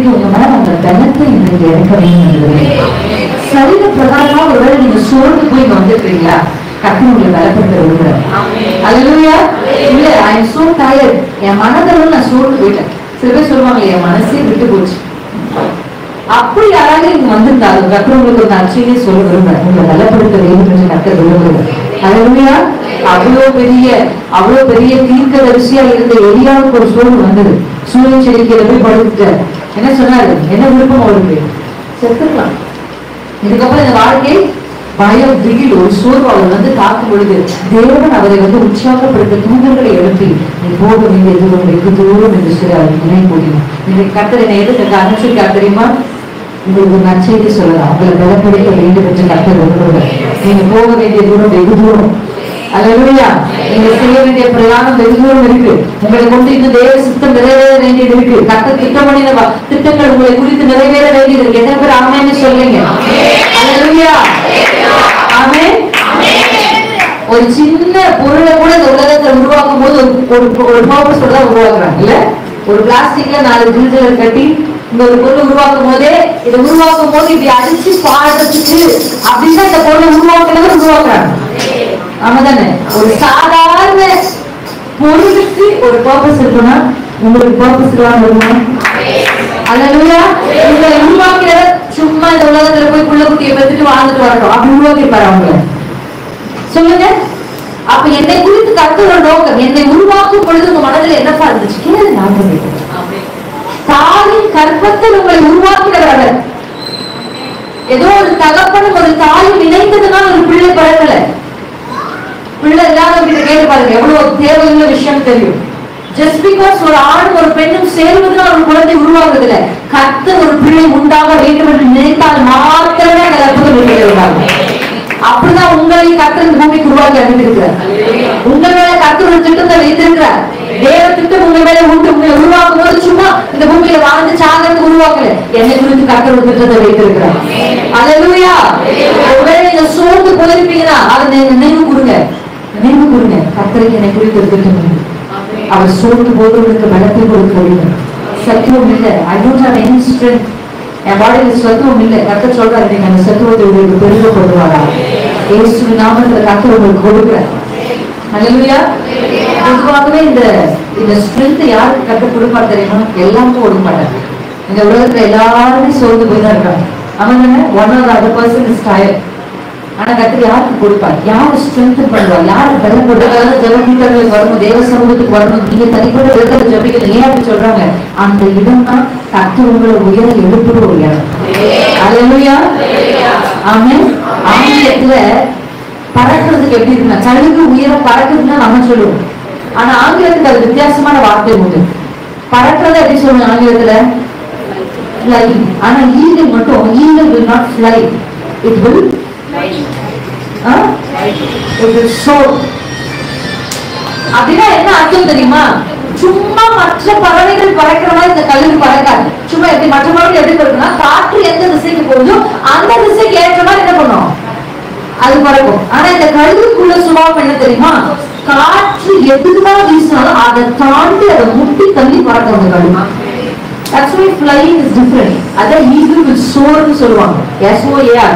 இன்றைக்கு உங்க மேல அந்த பலத்தை இன்றைக்கு இறக்க வேண்டும். சரீர பிரகாரமா ஒருவேளை நீங்க சோர்ந்து போய் இங்க வந்துருக்கீங்களா? கர்த்தர் உங்களை பலப்படுத்த விரும்புறார். அல்லேலூயா. இல்ல ஐ அம் சோ டயர்ட், என் மனதளவு நான் சோர்ந்து போயிட்டேன். சில பேர் சொல்லுவாங்க என் மனசே விட்டு போச்சு. அப்படி யாராவது இங்க வந்திருந்தாலும் கர்த்தர் உங்களுக்கு ஒரு நற்செய்தியை சொல்ல விரும்புறார். உங்களை பலப்படுத்த வேண்டும் என்று கர்த்தர் விரும்புகிறார். அல்லேலூயா. அவ்வளவு பெரிய தீர்க்கதரிசியா இருந்த எலியாவுக்கு ஒரு சோர்வு வந்தது. சூரியன் செடிக்கையில போய் படுத்துட்டார். என்ன சொன்னாரு? என்ன விருப்பம் அவருக்கு? செத்துக்கலாம். இதுக்கப்புறம் இந்த வாழ்க்கை பயம், திகில், ஒரு சோர்வு அவர் வந்து தாக்கும் பொழுது தேவன் அவரை வந்து உற்சாகப்படுத்த தூதர்களை எழுப்பி நீ போக வேண்டிய தூரம் வெகு தூரம் என்று சொல்லி அவர் நினைவு முடியும். இன்னைக்கு கர்த்தர் என்னை எதுக்கு அனுப்பிச்சிருக்கார் தெரியுமா? உங்களுக்கு ஒரு நற்செய்தி சொல்லலாம். உங்களை பலப்படுத்த வேண்டும் என்று கர்த்தர் விரும்புகிறார். நீங்க போக வேண்டிய தூரம் வெகு தூரம். அல்லேலூயா. நீங்க செய்ய வேண்டிய பிரயாணம் வெகு தூரம் இருக்கு. உங்களை கொண்டு இந்த தேவ சித்தம் நிறைவேற வேண்டியது இருக்கு. கர்த்தர் திட்டம் பண்ணின திட்டங்கள் உங்களை குறித்து நிறைவேற வேண்டியது இருக்கு. எத்தனை பேர் ஆமென்னு சொல்லுங்க? அல்லேலூயா. ஆமென். ஒரு சின்ன பொருளை கூட இந்த உலகத்தை உருவாக்கும் போது ஒரு பர்பஸோட தான் உருவாக்குறாங்க இல்ல? ஒரு பிளாஸ்டிக்ல 4 கிரில்கள் கட்டி இந்த ஒரு பொருள் உருவாக்கும் போதே இதை உருவாக்கும் போது இப்படி அடிச்சு பாடுறதுக்கு அப்படின்னா இந்த பொருளை உருவாக்குறாங்க. ஆமாதானே? ஒரு சாதாரண பொருளுக்கு ஒரு பர்பஸ் இருக்குன்னா உங்களுக்கு பர்பஸ் இருக்குமா? அல்லேலூயா. உங்களை உருவாக்கிற சும்மா இந்த உலகத்துல போய் புள்ள குட்டியை பெற்றுட்டு வாழ்ந்துட்டு வரட்டும் அப்படி உருவாக்கிப்பாரு அவங்களை? சொல்லுங்க. அப்ப என்னை குறித்து கர்த்தரோட நோக்கம், என்னை உருவாக்கும் பொழுது உங்க மனதில் என்னப்பா இருந்துச்சு? கேளு. நான் தாயின் கற்பத்தில் உங்களை உருவாக்கிறவர். ஏதோ ஒரு தகப்பனும் ஒரு தாயும் இணைந்ததுனால் ஒரு பிள்ளை பிறக்கல. பிள்ளை இல்லாதவங்க கேட்டு பாருங்க எவ்வளவு தேவையுள்ள விஷயம் தெரியும். ஜஸ்ட் பிகாஸ் ஒரு ஆணும் ஒரு பெண்ணும் சேர்வதுதான் ஒரு குழந்தை உருவாகுது இல்ல. கர்த்தர் ஒரு பிள்ளை உண்டாக வேண்டும் என்று நினைத்தால் மாத்திரமே அந்த அற்புதம் உண்டாகும். அப்படிதான் உங்களை கர்த்தர் இந்த பூமிக்கு உருவாக்கி அனுப்பியிருக்கிறார். உங்கள் மேல கர்த்தர் ஒரு திட்டத்தை வைத்திருக்கிறார். தேவ திட்டம் உங்கள் மேல உண்டு. உங்களை உருவாக்கும் போது சும்மா இந்த பூமியில வாழ்ந்து சாகிறதுக்கு உருவாக்கல. என்னை குறித்து கர்த்தர் ஒரு திட்டத்தை வைத்திருக்கிறார். அல்லேலூயா. ஒருவேளை நீங்க சோர்ந்து போயிருப்பீங்கன்னா அதை நினைவு கூறுங்க. நினைவு கூறுங்க. கர்த்தருக்கு என்னை குறித்து ஒரு திட்டம் உண்டு. அவர் சோர்ந்து போது உங்களுக்கு பலத்தை கொடுக்க வேண்டும். சத்துவம் இல்லை. I don't have any strength. என் பாடியில் சத்துவம் இல்லை. கர்த்தர் சொல்றாரு நீங்க அந்த சத்துவத்தை உங்களுக்கு பெருக கொடுவாரா? இயேசுவின் நாமத்துல கர்த்தர் உங்களுக்கு கொடுக்கிறார். அல்லேலூயா. பொதுவாகவே இந்த ஸ்ட்ரென்த் யாருக்கு கர்த்தர் கொடுப்பார் தெரியுமா? எல்லாருக்கும் கொடுக்க மாட்டாங்க. இந்த உலகத்துல எல்லாருமே சோர்ந்து போய் தான் இருக்காங்க. அவங்க one or other person is tired. ஆனா கர்த்தர் யாருக்கு கொடுப்பார்? யாரு ஸ்ட்ரென்த் பண்ணுவார்? யாரு பலம் கொடுத்தாங்க? ஜெபங்களுக்கு வரணும், தேவ சமூகத்துக்கு வரணும். நீங்க தனிப்பட்ட விதத்தை ஜெபிக்கணும். ஏன் அப்படி சொல்றாங்க? அந்த இடம் தான் கர்த்தர் உங்களை உயர எழுப்புற ஒரு இடம். அல்லேலூயா. ஆமென். ஆங்கிலத்துல பறக்கிறதுக்கு எப்படி இருக்குன்னா கழுகு உயர பறக்குதுன்னா நம்ம சொல்லுவோம். ஆனா ஆங்கிலத்துக்கு அது வித்தியாசமான வார்த்தை உண்டு. பறக்கிறத எப்படி சொல்லுங்க ஆங்கிலத்துல? flying. ஆனா ஈகிள் மட்டும் eagle will not fly. It will it will soar. அப்படின்னா என்ன அர்த்தம் தெரியுமா? சும்மா மற்ற பறவைகள் பறக்கிற மாதிரி இந்த கழுகு பறக்காது. சும்மா எப்படி மற்ற பறவைகள் எப்படி பறக்குன்னா காற்று எந்த திசைக்கு போகுதோ அந்த திசைக்கு ஏற்ற மாதிரி என்ன பண்ணும்? அது பறக்கும். ஆனா இந்த கழுகுக்குள்ள சுபாவம் என்ன தெரியுமா? காற்று எதுதான் வீசினாலும் அதை தாண்டி அதை முட்டி தள்ளி பறக்கும் அந்த கழுகு. That's why flying is different. Other eagle will soar னு சொல்லுவாங்க. SOAR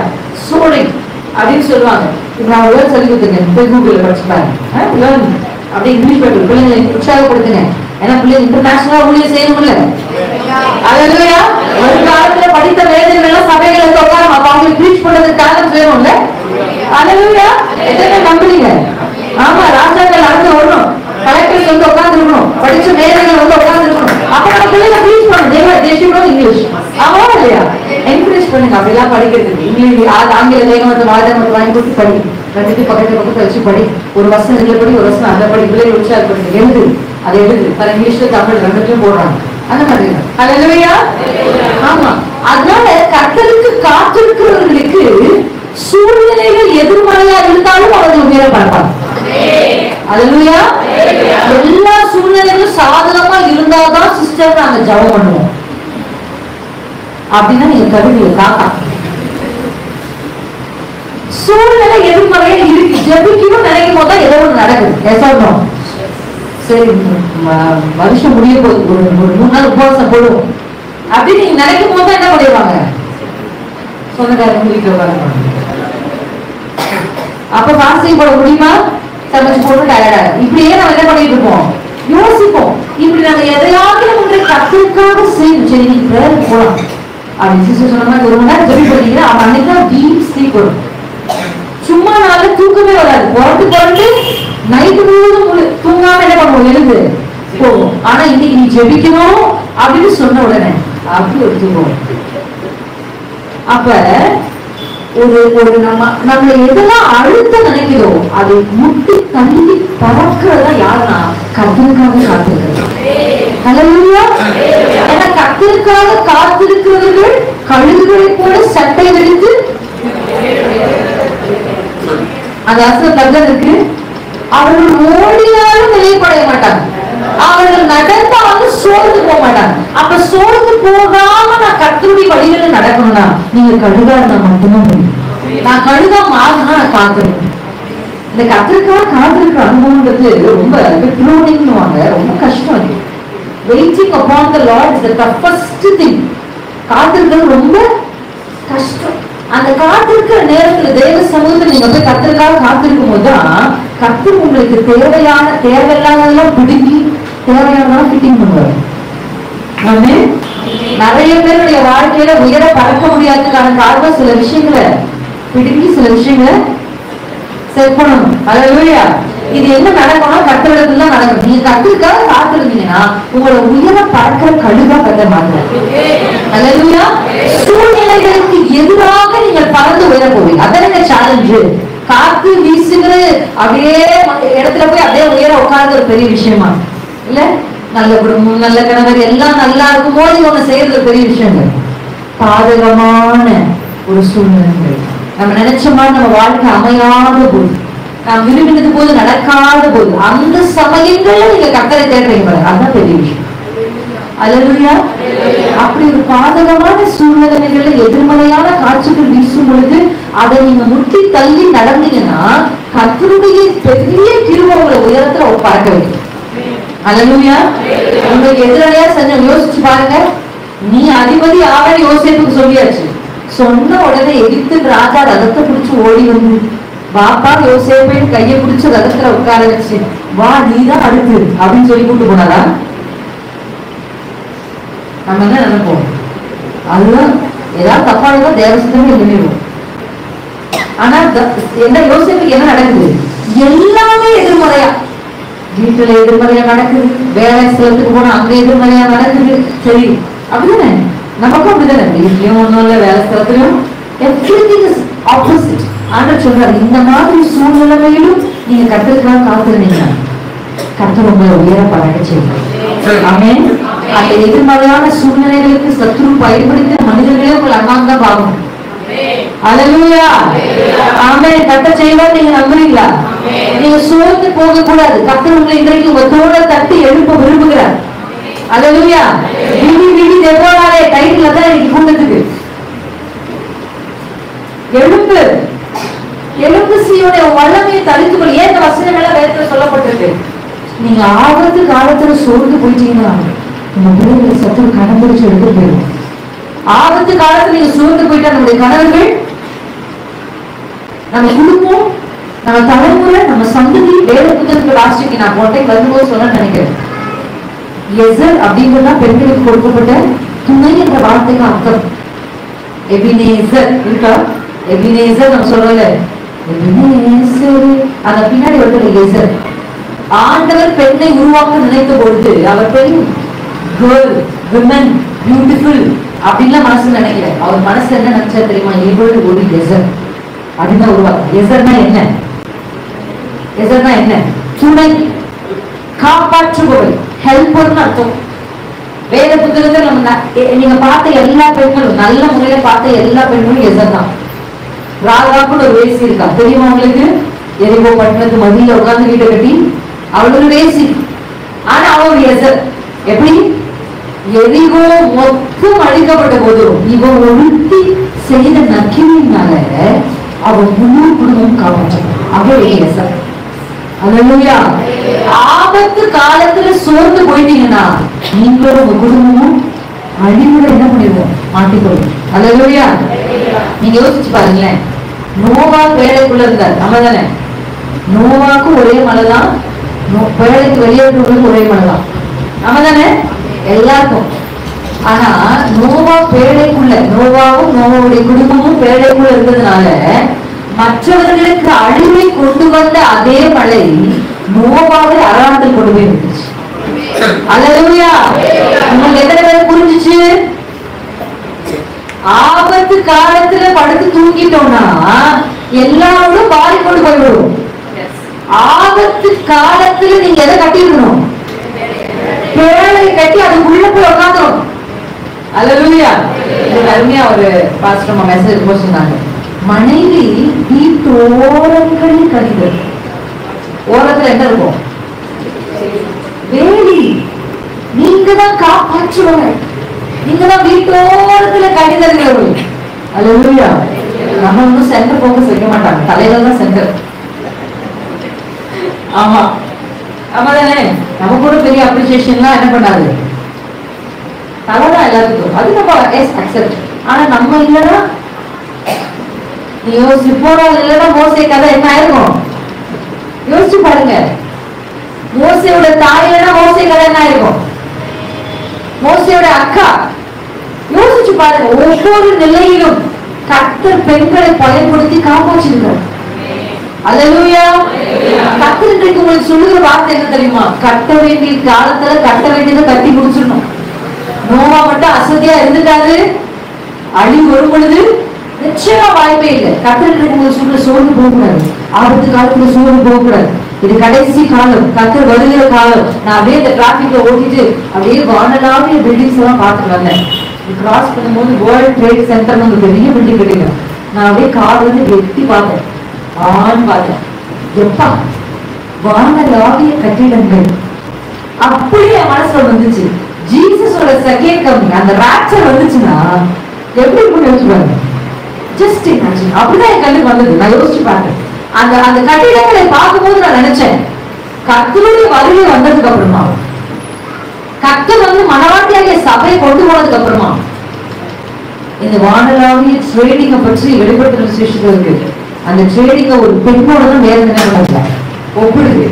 soaring அப்படின்னு சொல்லுவாங்க. இப்போ நான் வேர்ட் சொல்லி கொடுத்துருக்கேன். போய் கூகுள்ல படிச்சு பாருங்க. லேர்ன் அப்படி இங்கிலீஷ் பேப்பர் பிள்ளைங்களை உற்சாகப்படுத்துங்க. ஏன்னா பிள்ளைங்க இன்டர்நேஷனலா ஊழியம் செய்யணும்ல. அல்லேலூயா. ஒரு காலத்துல படித்த வேதங்கள் எல்லாம் சபைகள் வந்து உட்காரம் அப்ப அவங்களுக்கு ப்ரீச் பண்றதுக்காக செய்யணும்ல. அல்லேலூயா. எத்தனை நம்புறீங்க? ஆமா, ராஜாக்கள் நடந்து வரணும், கலெக்டர்ஸ் வந்து உட்கார்ந்து இருக்கணும், படிச்ச வேதங்கள் வந்து உட்கார்ந்து இருக்கணும். அப்ப நம்ம பிள்ளைங்க ப்ரீச் பண்ணணும். தேசியம் இங்கிலீஷ் ஆமா இல்லையா? என்கரேஜ் பண்ணுங்க. அப்படிலாம் படிக்கிறதுக்கு இங்கிலீஷ் ஆங்கில தேகமத்தை வாதமத்தை வாங்கி கொடுத்து படி. ரெண்டுக்கு பக்கத்தை வச்சு படி. ஒரு வருஷம் இதுல படி, ஒரு வருஷம் அந்த படி. பிள்ளைங்க உற்சாகப்படுங்க. எழுது, அதை எழுது. பல இங்கிலீஷ்ல தமிழ் ரெண்டுத்தையும் போடுறாங்க. அந்த மாதிரி அல்லேலூயா. ஆமா. அதனால கர்த்தருக்கு காத்திருக்கிறவர்களுக்கு சூழ்நிலைகள் எதிர்மறையா இருந்தாலும் அவர்கள் உயர பார்ப்பாங்க. அல்லேலூயா. எல்லா சூழ்நிலைகளும் சாதகமா இருந்தாதான் சிஸ்டர் நாங்க ஜெபம் பண்ணுவோம். அப்படின்னா நீங்க கருவியை காக்கா. சூழ்நிலை எதிர்மறையா இருக்கு, ஜெபிக்கணும் நினைக்கும் போதுதான் ஏதோ ஒண்ணு நடக்குது. சரி, வருஷம் முடிய போகுது, ஒரு 3 நாள் உபவாசம் போடுவோம். அப்படின்னு நீங்க நினைக்கும் போது என்ன பண்ணிடுவாங்க, சொந்தக்காரங்க வீட்டுல உட்காந்து. அப்ப பாஸ்டிங் போட முடியுமா? சமைச்சு போட்டு டயர்டா இப்படியே நம்ம என்ன பண்ணிட்டு இருப்போம், யோசிப்போம். இப்படி நம்ம எதையாவது ஒன்றை கத்துக்காக செய்யணும். சரி நீங்க பிரேயர் போலாம் அப்படின்னு சிஸ்டர் சொன்ன மாதிரி 1 மணி நேரம் ஜெபி பண்ணீங்கன்னா அவன் அன்னைக்கு தான் டீப் ஸ்லீப் வரும். சும்மா நாள தூக்கமே வராது. புறட்டு நைட்டு முழுவதும் தூங்காம என்ன பண்ணுவோம், எழுந்து போவோம். ஆனா இன்னைக்கு நீ ஜெபிக்கணும் அப்படின்னு சொன்ன உடனே அப்படி ஒரு தூக்கம். அப்ப ஒரு நம்மளை எதெல்லாம் அழுத்த நினைக்கிறோம் அதை முட்டி தள்ளி பறக்கிறதா யாருன்னா கர்த்தருக்காக காத்திருக்கிறது. ஹல்லேலூயா. ஏன்னா கர்த்தருக்காக காத்திருக்கிறவர்கள் கழுகுகளை போல சட்டை வெடித்து, அந்த அசல் இருக்கு, அவர்கள் ஓடினாலும் நிலைப்படைய மாட்டாங்க, அவர்கள் நடந்தாலும் சோர்ந்து போக மாட்டாங்க. அப்ப சோர்ந்து போகாம நான் கர்த்தருடைய வழிகளை நடக்கணும்னா நீங்க கழுகா இருந்தா மட்டும்தான் முடியும். நான் கழுகா மாறினா நான் காத்திருக்கேன். இந்த கர்த்தருக்காக காத்திருக்கிற அனுபவம்ன்றது ரொம்ப ரொம்ப கஷ்டம். அது waiting upon the Lord is the toughest thing. காத்திருக்கிறது ரொம்ப கஷ்டம். அந்த காத்திருக்கிற நேரத்துல தேவ சமூகத்தில் நீங்க போய் கர்த்தருக்காக காத்திருக்கும் போதுதான் கர்த்தர் உங்களுக்கு தேவையில்லாததெல்லாம் பிடுங்கி தேவையானதான் ஃபிட்டிங் பண்ணுவாரு. நிறைய பேருடைய வாழ்க்கையில உயர பறக்க முடியாததுக்கான காரணம் சில விஷயங்களை பிடுங்கி சில விஷயங்களை செட் பண்ணணும். ஹல்லேலூயா. இது என்ன நடக்கணும், கர்த்தரிடத்துல தான் நடக்கும். நீங்க கர்த்தருக்காக காத்திருந்தீங்கன்னா உங்களை உயர பறக்கிற கழுகா கர்த்தர் மாத்துறாரு. ஹல்லேலூயா. சூழ்நிலைகளுக்கு எதிராக நீங்கள் பறந்து உயர போவீங்க. அதான சேலஞ்சு. காத்து வீசுகிற அதே இடத்துல போய் அதே உயர உட்கார்ந்து ஒரு பெரிய விஷயமா இல்ல. நல்ல குடும்பம், நல்ல கணவர் எல்லாம் நல்லா இருக்கும் போது ஒண்ணு செய்யறது பெரிய விஷயங்கள். பாதகமான ஒரு சூழ்நிலை, நம்ம நினைச்ச மாதிரி நம்ம வாழ்க்கை அமையாத போது, நாம் விரும்பினது போது நடக்காத போது, அந்த சமயங்கள்ல நீங்க கர்த்தரை தேடுறீங்க, அதுதான் பெரிய விஷயம். ஹல்லேலூயா. அப்படி ஒரு பாதகமான சூழ்நிலைகள்ல எதிர்மறையான காட்சிகள் வீசும் பொழுது அதை நீங்க முட்டி தள்ளி நடந்தீங்கன்னா கர்த்தருடைய பெரிய கிருபை உங்களை உயரத்துல பறக்க வைக்கும். ஹல்லேலூயா. உங்களுக்கு எதிராளியா செஞ்ச யோசிச்சு பாருங்க. நீ அதிபதி ஆவணி யோசிப்புக்கு சொல்லியாச்சு. சொன்ன உடனே எதிர்த்து ராஜா ரதத்தை பிடிச்சு ஓடி வந்து பாப்பா யோசேப்பையும் கையை பிடிச்சு ரதத்துல உட்கார வச்சு வா நீதான் அடுத்து அப்படின்னு சொல்லி கூட்டு போனாரா? நம்ம என்ன நினைப்போம், அதுதான் ஏதாவது தப்பானதான் தேவசத்தமே நினைவோம். ஆனா என்ன யோசேப்புக்கு என்ன நடக்குது, எல்லாமே எதிர்மறையா. வீட்டுல எதிர்மறையா நடக்குது, வேலை ஸ்தலத்துக்கு போனா அங்க எதிர்மறையா நடக்குது. சரி அப்படிதானே, நமக்கும் அப்படிதானே. வீட்லயும் ஒண்ணும் இல்ல, வேலை ஸ்தலத்திலும் everything is opposite. ஆண்டவர் சொல்றாரு, இந்த மாதிரி சூழ்நிலையிலும் நீங்க கர்த்தருக்காக காத்திருந்தீங்கன்னா கர்த்தர் உங்களை உயர பறக்க செய்வார். ஆமென். அந்த எதிர்மறையான சூழ்நிலைகளுக்கு சத்துரு பயன்படுத்த மனிதர்களே உங்களை அண்ணாங்க பாவம். ஹல்லேலூயா. ஆமென். கர்த்தர் செய்வார். நீங்க நம்புறீங்களா? நீங்க சோர்ந்து போக கூடாது. கர்த்தர் உங்களை இன்றைக்கு உங்க தோளை தட்டி எழுப்ப விரும்புகிறார். ஹல்லேலூயா. விடி தேவாலய டைட்டில் தான் இன்னைக்கு கூட்டத்துக்கு. எழுப்பு எழுப்பு சீயோனுடைய வல்லமையை தரித்துக்கொள். ஏன் இந்த வசனங்கள்லாம் வேதத்துல சொல்லப்பட்டிருக்கு? நீங்க ஆபத்து காலத்துல சோர்ந்து போயிட்டீங்கன்னா உங்க பிள்ளைகளை சத்துரு கணப்பிடிச்சு எடுத்து போயிடும். ஆபத்து காலத்துல நீங்க சோர்ந்து போயிட்டா நம்முடைய கணவர்கள், நம்ம குடும்பம், நம்ம தலைமுறை, நம்ம சந்ததி வேற புத்தகத்துக்கு லாஸ்ட்டுக்கு நான் போட்டேன் வரும்போது சொல்ல நினைக்கிறேன். எசர் அப்படிங்கிறதா பெண்களுக்கு கொடுக்கப்பட்ட துணை என்ற வார்த்தைக்கு அர்த்தம். எபினேசர் இருக்கா? எபினேசர் நம்ம சொல்றோம்ல, அந்த பின்னாடி வருது எசர். ஆண்டவர் பெண்ணை உருவாக்க நினைத்த பொழுது அவர் பெண் கேர்ள், விமன், பியூட்டிஃபுல் அப்படின்லாம் மனசு நினைக்கிறேன். அவர் மனசு என்ன நினைச்சா தெரியுமா? இவள் ஒரு எசர் அப்படின்னு உருவாக்க. எசர்னா என்ன? எசர்னா என்ன? துணை, காப்பாற்றுபவள், ஹெல்ப்பர்னு அர்த்தம். வேத புத்தகத்தை நம்ம நீங்க பார்த்த எல்லா பெண்களும், நல்ல முறையில பார்த்த எல்லா பெண்களும் எசர் தான். ராகாப்புன்னு ஒரு வேசி இருக்கா தெரியுமா உங்களுக்கு? எரிகோ பட்டணத்து மதியில உட்கார்ந்து வீட்டை கட்டி அவளோட வேசி. ஆனா அவன் எசர். எப்படி? எரிகோ மொத்தம் அழிக்கப்பட்ட போதும் இவன் ஒழுத்தி செய்த நக்கினால அவன் முழு குடும்பம் காப்பாற்றப்படும். அவன் எசர். ஹல்லேலூயா. ஆபத்து காலத்துல சோர்ந்து போயிட்டீங்கன்னா நீங்களும் உங்க குடும்பமும் அழிவுல என்ன பண்ணிடுவோம், மாட்டிக்கொள்வோம். அல்லேலூயா. நீங்க யோசிச்சு பாருங்களேன், நோவா பேழைக்குள்ள இருந்தார், நம்ம தானே. நோவாக்கும் ஒரே மலைதான், பேழைக்கு வெளியேற்றுவதும் ஒரே மலைதான், நம்ம தானே எல்லாருக்கும். ஆனா நோவா பேழைக்குள்ள, நோவாவும் நோவாவுடைய குடும்பமும் பேழைக்குள்ள இருந்ததுனால மற்றவர்களுக்கு அழிவை கொண்டு வந்த அதே மழை நோவாவை அராத்தில் கொண்டு போய் இருந்துச்சு. அல்லேலூயா. உங்களுக்கு எத்தனை பேர் புரிஞ்சுச்சு? ஆபத்து காலத்துல படுத்து தூங்கிட்டோம்னா எல்லாரும் பாடி கொண்டு போய்விடும். ஆபத்து காலத்துல நீங்க எதை கட்டிடணும்? பேழை கட்டி அதுக்குள்ள போய் உட்காந்துரும். அல்லேலூயா. அருமையா ஒரு பாஸ்டர் மெசேஜ் போட்டு சொன்னாங்க, மனைவி வீட்டு ஓரங்களில் கடிதல். ஓரத்துல என்ன இருக்கும்? வேலி. நீங்க தான் காப்பாற்றுவாங்க, நீங்க தான் வீட்டோரத்துல கடிதல்கள். அல்லேலூயா. நம்ம வந்து சென்டர் போக்கஸ் வைக்க மாட்டாங்க, தலையில தான் சென்டர். ஆமா ஆமா தானே. நம்ம கூட பெரிய அப்ரிசியேஷன்லாம் என்ன பண்ணாது, தலைதான் எல்லாத்துக்கும். அது நம்ம அக்செப்ட். ஆனா நம்ம இல்லைன்னா, சிப்போரால் இல்லைன்னா மோசே கதை என்ன ஆயிருக்கும் யோசிச்சு பாருங்க. மோசையோட தாய் இல்லைன்னா மோசே கதை என்ன ஆயிருக்கும்? மோசையோட அக்கா. யோசிச்சு பாருங்க. ஒவ்வொரு நிலையிலும் கர்த்தர் பெண்களை பயன்படுத்தி காப்பாற்றிருக்கார். அல்லேலூயா. கர்த்தர் இன்றைக்கு உங்களுக்கு சொல்லுகிற வார்த்தை என்ன தெரியுமா? கட்ட வேண்டிய காலத்துல கட்ட வேண்டியதை கட்டி முடிச்சிடணும். நோவா மட்டும் அசதியா இருந்துட்டாரு, அழிவு வரும் பொழுது நிச்சயமா வாய்ப்பே இல்லை. கர்த்தர் இன்றைக்கு உங்களுக்கு சொல்ற சோர்ந்து போகக்கூடாது, ஆபத்து காலத்துல சோர்ந்து போகக்கூடாது. இது கடைசி காலம், கர்த்தர் வருகிற காலம். நான் அப்படியே இந்த டிராபிக்ல ஓட்டிட்டு அப்படியே வானலாவிய பில்டிங்ஸ் எல்லாம் பார்த்துட்டு வந்தேன். கிராஸ் பண்ணும்போது வேர்ல்ட் ட்ரேட் சென்டர் ஒரு பெரிய பில்டிங் கிடைக்கும். நான் அப்படியே கார் வந்து எட்டி பார்த்தேன், பார்த்தேன். எப்பா வானலாவிய கட்டிடங்கள் அப்படியே என் மனசுல வந்துச்சு. ஜீசஸோட செகண்ட் கமிங், அந்த ராப்சர் வந்துச்சுன்னா எப்படி பண்ணி வச்சுப்பாங்க? Just imagine. அப்படிதான் என் கண்ணுக்கு வந்தது. நான் யோசிச்சு பார்த்தேன். அந்த அந்த கட்டிடங்களை பார்க்கும்போது நான் நினைச்சேன், கர்த்தருடைய வருகை வந்ததுக்கு அப்புறமா, கர்த்தர் வந்து மனவாட்டியாகிய சபையை கொண்டு போனதுக்கு அப்புறமா, இந்த வானலாவிய ட்ரேடிங்கை பற்றி வெளிப்படுத்துற விசேஷம் இருக்கு. அந்த ட்ரேடிங்க ஒரு பெண்ணோட தான் வேற என்ன பண்ணல ஒப்பிடுது.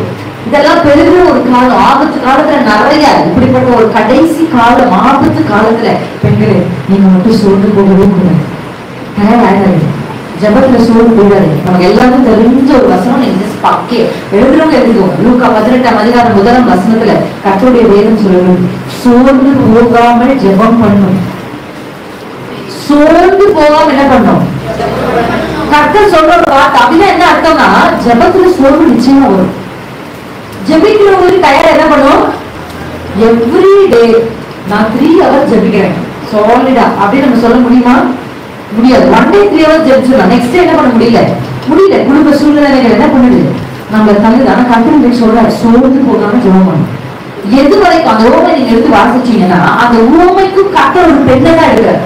இதெல்லாம் பெருகிற ஒரு காலம். ஆபத்து காலத்துல நிறைய இப்படிப்பட்ட ஒரு கடைசி காலம், ஆபத்து காலத்துல பெண்களே நீங்க மட்டும் சோர்ந்து போகவே கூடாது. தயாராக ஜபத்துல சோர்ந்து போடாது. நமக்கு எல்லாருக்கும் தெரிஞ்ச ஒரு வசனம் நீங்க பக்கே எழுதுறவங்க எழுதுவோம். லூக்கா 18 வசனத்துல கர்த்தருடைய வேதம் சொல்லுது, சோர்ந்து போகாமல் ஜெபம் பண்ணும். சோர்ந்து போகாம என்ன பண்ணும்? கர்த்தர் சொல்ற ஒரு வார்த்தை. அப்படின்னா என்ன அர்த்தம்னா, ஜபத்துல சோர்வு நிச்சயமா வரும். ஜெபிக்கிறவங்களுக்கு டயர் என்ன பண்ணும்? எவ்ரி டே நான் 3 hours ஜெபிக்கிறேன் சாலிடா அப்படின்னு நம்ம சொல்ல முடியுமா? முடியாது. 1 day 3 hours ஜெபிச்சிடலாம், நெக்ஸ்ட் டே என்ன பண்ண முடியல. குடும்ப சூழ்நிலைகள் என்ன பண்ணுது நம்ம தங்குது. ஆனா கர்த்தர் சொல்றாரு, சோர்ந்து போகாம ஜெபம் பண்ணும். எது வரைக்கும் அந்த உவமை நீங்க எடுத்து வாசிச்சீங்கன்னா, அந்த உவமைக்கும் கர்த்தர் ஒரு பெண்ணை தான் எடுக்கிறார்.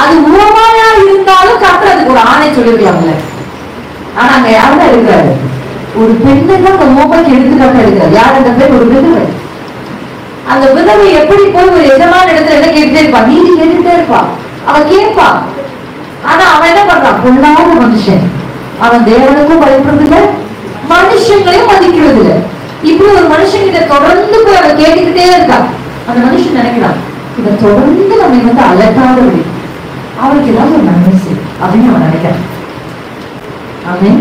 அது உவமையா இருந்தாலும் கர்த்தர் அதுக்கு ஒரு ஆணை சொல்லிருக்கலாம்ல. ஆனா அங்க யாருதான் இருக்கிறாரு? ஒரு பெண்ணை தான் அந்த உவமைக்கு எடுத்துக்காட்டா இருக்கிறார். யார் அந்த பெண்? ஒரு விதவை. அந்த விதவை எப்படி போய் ஒரு எஜமான இடத்துல என்ன கேட்டுட்டே இருப்பா? நீதி கேட்டுட்டே இருப்பா, அவன் கேட்பா. ஆனா அவன் என்ன பண்றான்? பொல்லாத மனுஷன். அவன் தேவனுக்கும் பயப்படுறது இல்லை, மனுஷங்களையும் மதிக்கிறது இல்லை. இப்படி ஒரு மனுஷன் இதை தொடர்ந்து போய் அவன் கேட்டுக்கிட்டே இருக்கான். அந்த மனுஷன் நினைக்கிறான், இதை தொடர்ந்து நம்ம வந்து அலட்டாதபடி அவனுக்கு ஏதாவது ஒரு நன்மை செய்யும் அப்படின்னு அவன் நினைக்கிறான். அவன்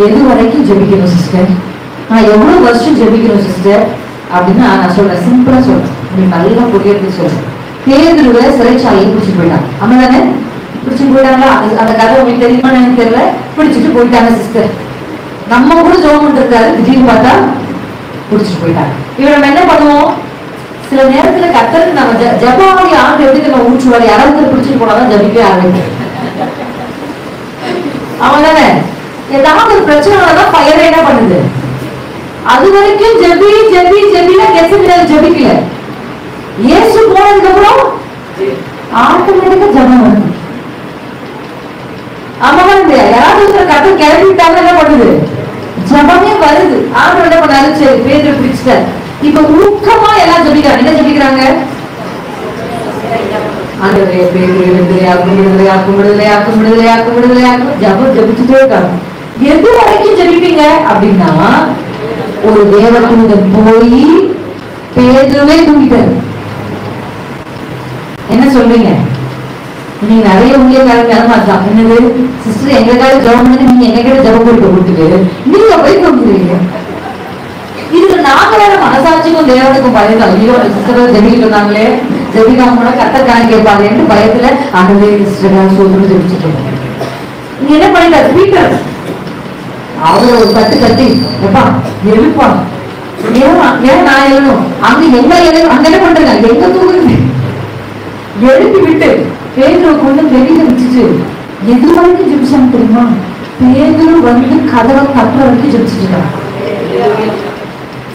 எது வரைக்கும் ஜெபிக்கணும் சிஸ்டர்? நான் எவ்வளவு வருஷம் ஜெபிக்கணும் சிஸ்டர் அப்படின்னா நான் சொல்றேன், சிம்பிளா சொல்றேன், உங்களுக்கு நல்லா புரியறதுக்கு சொல்றேன். பேதுருவை சிறைச்சாலையை பிடிச்சிட்டு போயிட்டாங்க. ஆமா தானே? பிடிச்சிட்டு போயிட்டாங்களா? அந்த கதை உங்களுக்கு தெரியுமா எனக்கு தெரியல. பிடிச்சிட்டு போயிட்டாங்க சிஸ்டர். நம்ம கூட ஜோம் இருக்காரு, திடீர்னு பார்த்தா பிடிச்சிட்டு போயிட்டாங்க. இவன் நம்ம என்ன பண்ணுவோம்? சில நேரத்துல கர்த்தருக்கு நம்ம ஜெபாவளி ஆண்டு எப்படி நம்ம ஊற்றுவாரு, யாராவது பிடிச்சிட்டு போனாதான் ஜபிக்கவே ஆரம்பிக்கும். அவன் தானே ஏதாவது ஒரு பிரச்சனைதான் பயிரை என்ன பண்ணுது. அது வரைக்கும் ஜெபி ஜெபி ஜெபினா கெசபினால் ஜெபிக்கல. இயேசு போனதுக்கு அப்புறம் ஆட்டோமேட்டிக்கா ஜபம் வருது. ஆமா இல்லையா? யாராவது கர்த்தர் கிளம்பிட்டாங்க என்ன பண்ணுது? ஜபமே வருது. ஆண்டவர் என்ன பண்ணாரு? சரி பேதுரு பிடிச்சிட்டாரு. இப்ப ஊக்கமா எல்லாம் ஜெபிக்கிறாங்க. என்ன ஜெபிக்கிறாங்க? ஜபம் ஜபிச்சுட்டே இருக்காங்க. எது வரைக்கும் ஜபிப்பீங்க அப்படின்னா, ஒரு தேவதூதன் போய் பேதுருவே தூக்கிட்டாரு. என்ன சொல்றீங்க? நீங்க நிறைய ஊழியக்காரங்க தான் என்னது சிஸ்டர் எங்களுக்காக ஜபம் பண்ணி நீங்க எங்க ஜபம் கொடுத்துட்டு நீங்க போய் கொடுக்குறீங்க. இதுல நாங்க வேற மனசாட்சிக்கும் தேவனுக்கும் பயந்து ஐயோ சிஸ்டர் ஜெபிக்கிறாங்களே, ஜெபிக்காம கூட கத்தக்கான கேட்பாங்கன்னு பயத்துல ஆகவே சிஸ்டர் சோதனை ஜெபிச்சுட்டு நீங்க என்ன பண்ணிட்டாரு ஸ்பீக்கர் அவரை ஒரு கட்டு கட்டி எப்பா எழுப்பா ஏன் நான் எழுணும் அங்க எங்க எழுணும் அங்க என்ன பண்றேன் எங்க தூங்குறேன் எழுப்பி விட்டு பேதுருவை கொண்டு வெளியில வச்சுட்டு எது வரைக்கும் ஜெபிச்சாங்க தெரியுமா? பேதுரு வந்து கதவை தட்டுற வரைக்கும் ஜெபிச்சுட்டு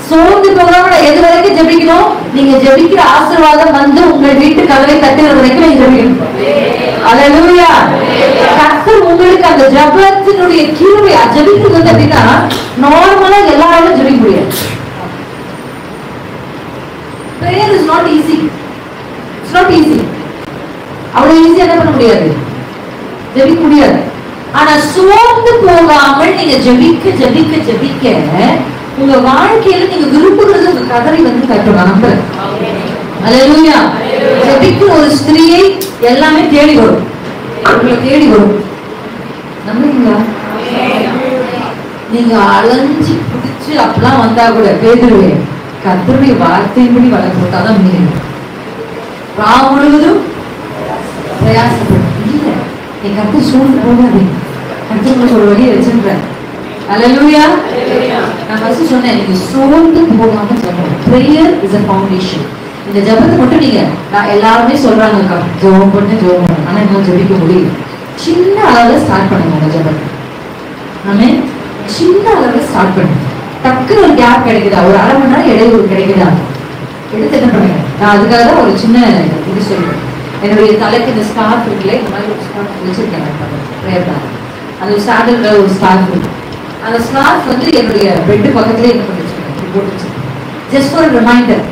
சோர்ந்து போகாம எது வரைக்கும் ஜெபிக்கணும்? நீங்க ஜெபிக்கிற ஆசீர்வாதம் வந்து உங்கள் வீட்டு கதவை தட்டுற வரைக்கும் நீங்க ஜெபிக்கணும். அல்லேலூயா. கர்த்தர் உங்களுக்கு அந்த ஜெபத்தினுடைய கிருபை ஜெபிக்கிறது வந்து அப்படின்னா நார்மலா எல்லாராலும் ஜெபிக்க முடியாது. Prayer is not easy. It's not easy. அவ்வளவு ஈஸியா என்ன பண்ண முடியாது, ஜெபிக்க முடியாது. ஆனா சோர்ந்து போகாமல் நீங்க ஜெபிக்க ஜெபிக்க ஜெபிக்க உங்க வாழ்க்கையில நீங்க விரும்புகிறது உங்க கதவை வந்து கட்டணும். நம்புறேன். அல்லேலூயா. ஜெபிக்கிற ஒரு ஸ்திரியை எல்லாமே தேடி வரும், உங்களை தேடி வரும். நம்புறீங்களா? நீங்க அலைஞ்சு பிடிச்சு அப்பெல்லாம் வந்தா கூட பேதுருவே கர்த்தருடைய வார்த்தையின்படி வளர்த்தாதான் மீறி முழுவதும் பிரயாசப்படும். இல்ல என் கர்த்தர் சூழ்ந்து போகாதீங்க, கர்த்தர் ஒரு வழியை வச்சிருக்கிறேன். அல்லேலூயா. நான் ஃபர்ஸ்ட் சொன்னேன், நீங்க சோர்ந்து போகாம சொல்லணும். Prayer is a foundation. இந்த ஜெபத்தை மட்டும் நீங்க நான் எல்லாருமே சொல்றாங்கக்கா ஜெபம் பண்ணு, ஆனா இன்னும் ஜெபிக்க முடியல. சின்ன அளவுல ஸ்டார்ட் பண்ணுங்க உங்க ஜெபத்தை. ஆமென். சின்ன அளவுல ஸ்டார்ட் பண்ணுங்க. டக்குனு ஒரு கேப் கிடைக்குதா, ஒரு அரை மணி நேரம் இடைவெளி கிடைக்குதா, எடுத்து என்ன பண்ணுங்க. நான் அதுக்காக தான் ஒரு சின்ன இது சொல்றேன். என்னுடைய தலைக்கு இந்த ஸ்கார்ஃப் இருக்குல்ல, இந்த மாதிரி ஒரு ஸ்கார்ஃப் வச்சிருக்கேன். அந்த சாடல்ல ஒரு ஸ்கார்ஃப் இருக்கு. அந்த ஸ்கார்ஃப் வந்து என்னுடைய பெட் பக்கத்துலேயே என்ன பண்ணி வச்சிருக்கேன், போட்டு வச்சிருக்கேன். Just for reminder.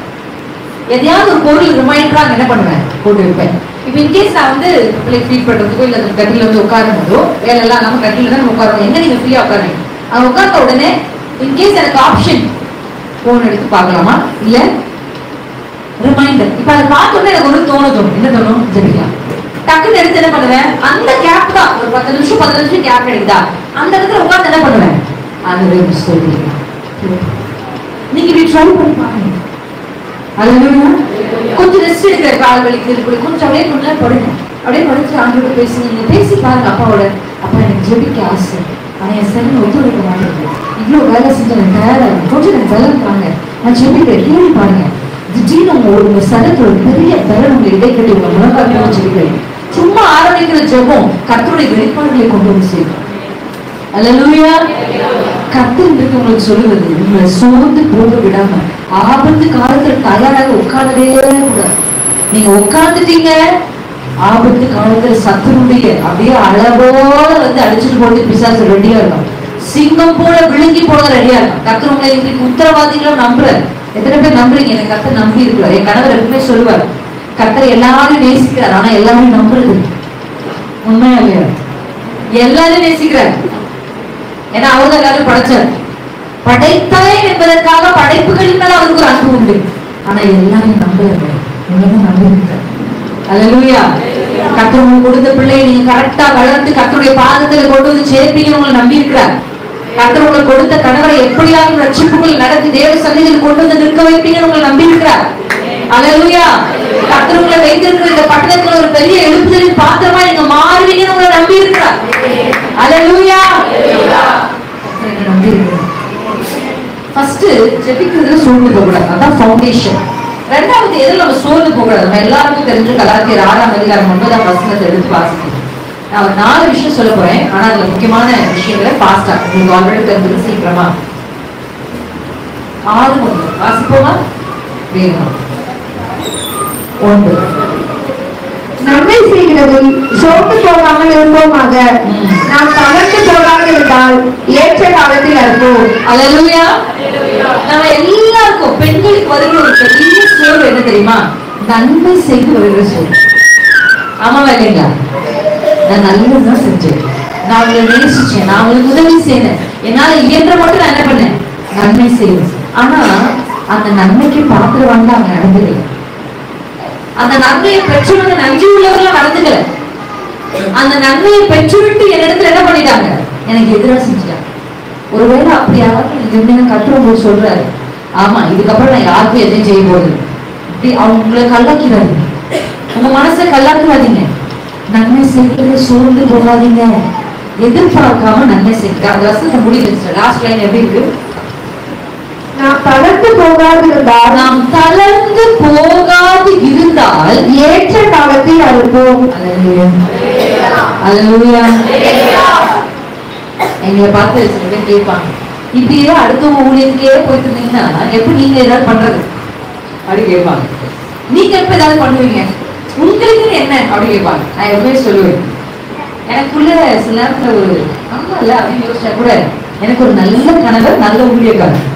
எதையாவது ஒரு பொருள் ரிமைண்டரா என்ன பண்ணுவேன், போட்டு வைப்பேன். இப்போ இன்கேஸ் நான் வந்து பிள்ளைக்கு ஃபீட் பண்றதுக்கோ இல்லை அந்த கட்டில வந்து உட்காரும்போதோ வேலை எல்லாம் நம்ம கட்டில தான் நம்ம உட்காரணும். எங்க நீங்க ஃப்ரீயா உட்காருங்க. அவங்க உட்கார்ந்த உடனே இன்கேஸ் எனக்கு ஆப்ஷன் போன் எடுத்து பார்க்கலாமா இல்ல ரிமைண்டர். இப்ப அதை பார்த்தோன்னே எனக்கு ஒண்ணு தோணும். என்ன தோணும்? ஜெபிக்கலாம். டக்குன்னு எடுத்து என்ன பண்ணுவேன், அந்த கேப் தான் ஒரு 10 நிமிஷம் 15 நிமிஷம் கேப் கிடைக்குதா, அந்த இடத்துல உட்கார்ந்து என்ன பண்ணுவேன், அது சொல்றீங்க. நீங்க இப்படி ட்ரை பண்ணி பாருங்க. அல்லேலூயா. கொஞ்சம் ரெஸ்ட் எடுக்கிற கால் வலிக்கு இருக்கு, கொஞ்சம் அப்படியே கொஞ்ச நேரம் படுங்க. அப்படியே படுத்து ஆண்டோட பேசுங்க. நீங்க பேசி பாருங்க அப்பாவோட. அப்பா எனக்கு ஜெபிக்க ஆசை, ஆனா என் சரி ஒத்துழைக்க மாட்டேங்குது, இவ்வளவு வேலை செஞ்சு எனக்கு டயர்டா இருக்கு, கொஞ்சம் எனக்கு பலம் தாங்க, நான் ஜெபிக்கிறேன். கேள்வி பாருங்க, திடீர்னு உங்க சரத்துல ஒரு பெரிய பலன் உங்க இடைக்கட்டி உங்க முழங்கால ஜெபிக்கிறேன். சும்மா ஆரம்பிக்கிற ஜெபம் கர்த்தருடைய வெளிப்பாடுகளை கொண்டு வந்து சேர்க்கும். அல்லேலூயா. கர்த்தர் இன்றைக்கு உங்களுக்கு சொல்லுவது, உங்களை சோர்ந்து போக விடாம ஆபத்து காலத்துல தயாராக உட்கார்ந்ததே கூடாது. நீங்க உட்கார்ந்துட்டீங்க, ஆபத்து காலத்துல சத்துருடைய அப்படியே அளவோட வந்து அடிச்சுட்டு போட்டு பிசாசு ரெடியா இருக்கும். சிங்கம் போல விழுங்கி போட ரெடியா இருக்கும். கர்த்தர் உங்களை இன்றைக்கு உத்தரவாதிகளும் நம்புறாரு. எத்தனை பேர் நம்புறீங்க? எனக்கு கர்த்தர் நம்பி இருக்கிறார். என் கணவர் எப்பவுமே சொல்லுவார், கர்த்தர் எல்லாரும் நேசிக்கிறார், ஆனா எல்லாரும் நம்புறது உண்மையா இல்லையா? எல்லாரும் நேசிக்கிறார். ஏன்னா அவங்க எல்லாரும் படைச்சார். படைத்தாய் என்பதற்காக படைப்புகளின் மேல அவருக்கு ஒரு அன்பு உண்டு, ஆனா எல்லாரும் நம்புறாங்க. எல்லாரும் நம்பியிருக்கிறார். அல்லேலூயா. கர்த்தர் உங்களுக்கு கொடுத்த பிள்ளையை நீங்க கரெக்டா வளர்த்து கர்த்தருடைய பாதத்துல கொண்டு வந்து சேர்ப்பீங்கன்னு உங்களை நம்பி இருக்கிறார். கர்த்தர் உங்களுக்கு கொடுத்த கணவரை எப்படியாவது ரட்சிப்புகள் நடத்தி தேவ சந்நிதியில் கொண்டு வந்து நிற்க வைப்பீங்கன்னு உங்களை நம்பி இருக்கிறார். அல்லேலூயா. கர்த்தர் உங்களை வைத்திருக்கிற இந்த பட்டணத்துல ஒரு பெரிய எழுப்புதலின் பாத்திரமா நீங்க மாறுவீங்கன்னு உங்களை நம்பி இருக்கிறார். அல்லேலூயா. நம்பி இருக்கிறார். ஃபர்ஸ்ட் ஜெபிக்கிறதுல சோர்ந்து போகக்கூடாது, அதான் ஃபவுண்டேஷன். ரெண்டாவது எதில் நம்ம சோர்ந்து போகக்கூடாது. நம்ம எல்லாருக்கும் தெரிஞ்சு கலாத்தியர் 6ஆம் அதிகாரம் 9ஆம் வசனத்தை எடுத்து வாசிக்கணும். நான் ஒரு 4 விஷயம் சொல்ல போறேன், ஆனா அதுல முக்கியமான விஷயங்களை ஃபாஸ்டா உங்களுக்கு ஆல்ரெடி தெரிஞ்சது சீக்கிரமா 6 வாசிப்போமா? வேணும் 1 நன்மை செய்கிறதில் சோர்ந்து போகாமல் இருப்போமாக, நாம் தளர்ந்து போகாமல் இருந்தால் ஏற்ற காலத்தில் இருப்போம். அல்லேலூயா. நம்ம எல்லாருக்கும் பெண்களுக்கு வருகிற ஒரு பெரிய சோர்வு என்ன தெரியுமா? நன்மை செய்து வருகிற சோர்வு. ஆமாவா இல்லைங்களா? நான் நல்லதுதான் செஞ்சேன், நான் உங்களை நேசிச்சேன், நான் உங்களுக்கு உதவி செய்தேன், என்னால இயன்ற மட்டும் நான் என்ன பண்ணேன், நன்மை செய்வேன். ஆனா அந்த நன்மைக்கு பாத்திரவாங்க அவங்க நடந்துக்கல. அந்த நன்மையை பெற்றவங்க நன்றி உள்ளவர்கள் நடந்துக்கல. அந்த நன்மையை பெற்றுவிட்டு என்னிடத்துல என்ன பண்ணிட்டாங்க, எனக்கு எதிராக செஞ்சுட்டாங்க. ஒருவேளை அப்படி யாராவது கட்டுறவங்க சொல்றாரு, ஆமா இதுக்கப்புறம் நான் யாருக்கும் எதையும் செய்ய போகுது, இப்படி அவங்க உங்களை கல்லாக்கிறாரு. உங்க மனசை கல்லாக்குறாதீங்க. நன்மை செய்யறது சோர்ந்து போகாதீங்க, எதிர்பார்க்காம நன்மை செய்ய. அந்த வருஷத்தை முடிவு லாஸ்ட் லைன் எப்படி இருக்கு, நாம் தளர்ந்து போகாது இருந்தால், நாம் தளர்ந்து போகாது இருந்தால் ஏற்ற காலத்தில் அறுப்போம். அல்லேலூயா. எங்களை பார்த்து சில பேர் கேட்பாங்க, இப்படியே அடுத்தவங்க ஊழியத்துக்கே போயிட்டு இருந்தீங்கன்னா எப்படி நீங்க ஏதாவது பண்றது அப்படி கேட்பாங்க. நீங்க எப்ப ஏதாவது பண்ணுவீங்க, உங்களுக்கு என்ன அப்படி கேட்பாங்க. நான் எப்பவுமே சொல்லுவேன், எனக்குள்ள சில நேரத்துல ஒரு ஆமா இல்ல அப்படின்னு யோசிச்சா கூட எனக்கு ஒரு நல்ல கணவர், நல்ல ஊழியக்காரர்.